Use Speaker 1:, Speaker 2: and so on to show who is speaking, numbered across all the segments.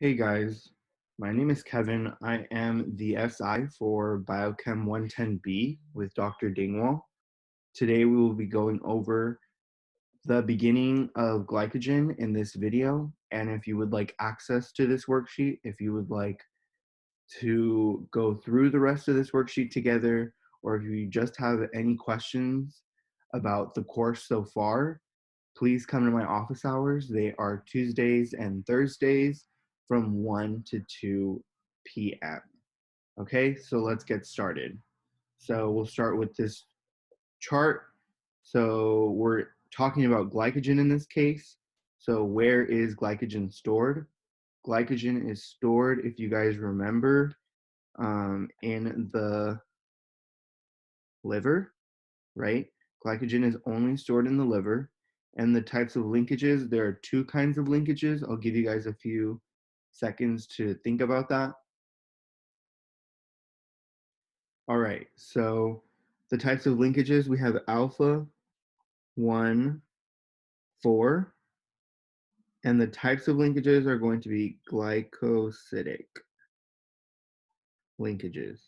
Speaker 1: Hey guys, my name is Kevin. I am the SI for Biochem 110B with Dr. Dingwall. Today we will be going over the beginning of glycogen in this video. And if you would like access to this worksheet, if you would like to go through the rest of this worksheet together, or if you just have any questions about the course so far, please come to my office hours. They are Tuesdays and Thursdays from 1 to 2 p.m. Okay, so let's get started. So we'll start with this chart. So we're talking about glycogen in this case. So where is glycogen stored? Glycogen is stored, if you guys remember, in the liver, right? Glycogen is only stored in the liver. And the types of linkages, there are two kinds of linkages. I'll give you guys a few seconds to think about that. All right, so the types of linkages, we have alpha, 1, 4, and the types of linkages are going to be glycosidic linkages.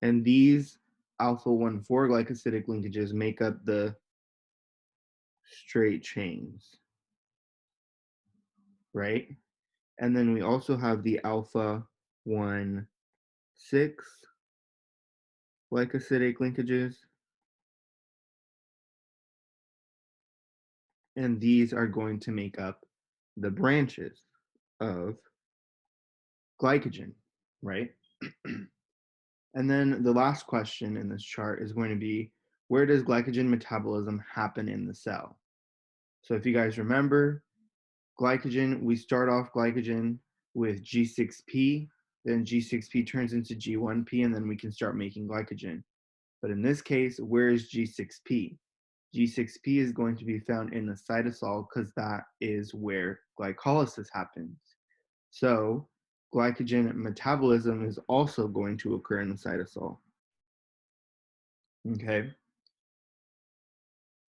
Speaker 1: And these alpha 1, 4 glycosidic linkages make up the straight chains, right? And then we also have the alpha 1, 6 glycosidic linkages. And these are going to make up the branches of glycogen, right? And then the last question in this chart is going to be, where does glycogen metabolism happen in the cell? So if you guys remember, glycogen, we start off glycogen with G6P, then G6P turns into G1P, and then we can start making glycogen. But in this case, where is G6P? G6P is going to be found in the cytosol because that is where glycolysis happens. So glycogen metabolism is also going to occur in the cytosol. Okay.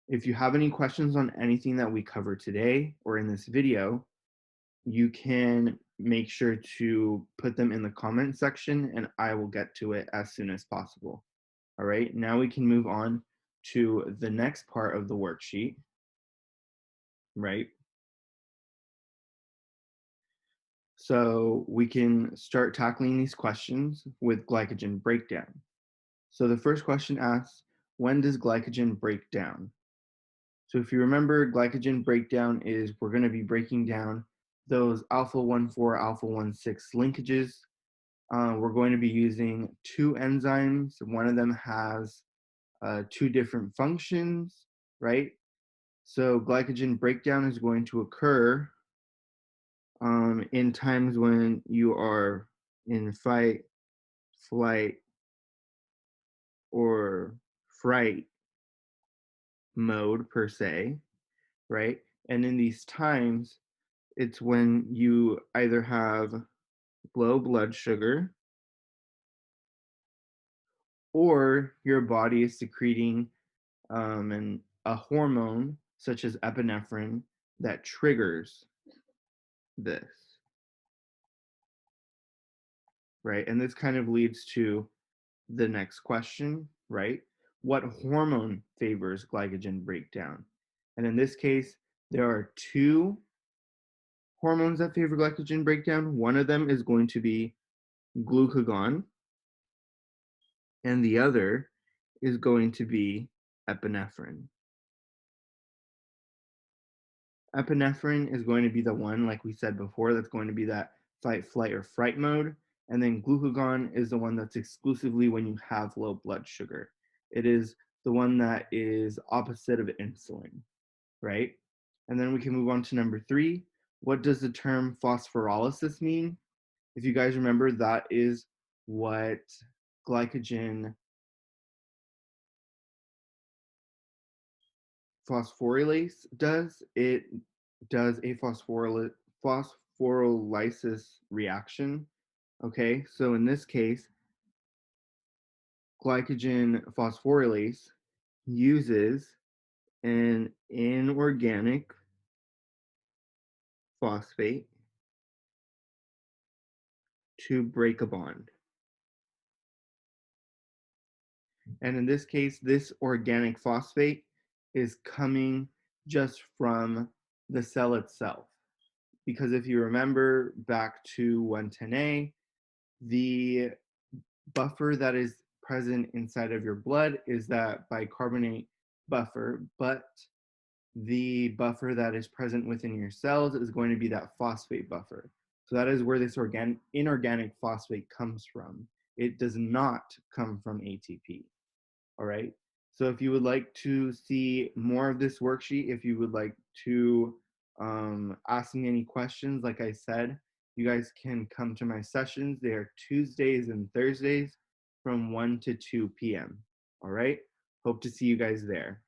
Speaker 1: If you have any questions on anything that we cover today or in this video, you can make sure to put them in the comment section and I will get to it as soon as possible. All right, now we can move on to the next part of the worksheet, right? So we can start tackling these questions with glycogen breakdown. So the first question asks, when does glycogen break down? So if you remember, glycogen breakdown is we're going to be breaking down those alpha 1, 4, alpha 1, 6 linkages. We're going to be using two enzymes. One of them has two different functions, right? So glycogen breakdown is going to occur in times when you are in fight, flight, or fright mode per se, right? And in these times, it's when you either have low blood sugar or your body is secreting a hormone such as epinephrine that triggers this, right? And this kind of leads to the next question, right? What hormone favors glycogen breakdown? And in this case, there are two hormones that favor glycogen breakdown. One of them is going to be glucagon, and the other is going to be epinephrine. Epinephrine is going to be the one, like we said before, that's going to be that fight, flight, or fright mode. And then glucagon is the one that's exclusively when you have low blood sugar. It is the one that is opposite of insulin, right? And then we can move on to number 3. What does the term phosphorylasis mean? If you guys remember, that is what glycogen phosphorylase does. It does a phosphorylysis reaction. Okay, so in this case, glycogen phosphorylase uses an inorganic phosphate to break a bond. And in this case, this organic phosphate is coming just from the cell itself. Because if you remember back to 110A, the buffer that is present inside of your blood is that bicarbonate buffer, but the buffer that is present within your cells is going to be that phosphate buffer. So that is where this inorganic phosphate comes from. It does not come from ATP. All right. So if you would like to see more of this worksheet, if you would like to ask me any questions, like I said, you guys can come to my sessions. They are Tuesdays and Thursdays from 1 to 2 p.m. All right. Hope to see you guys there.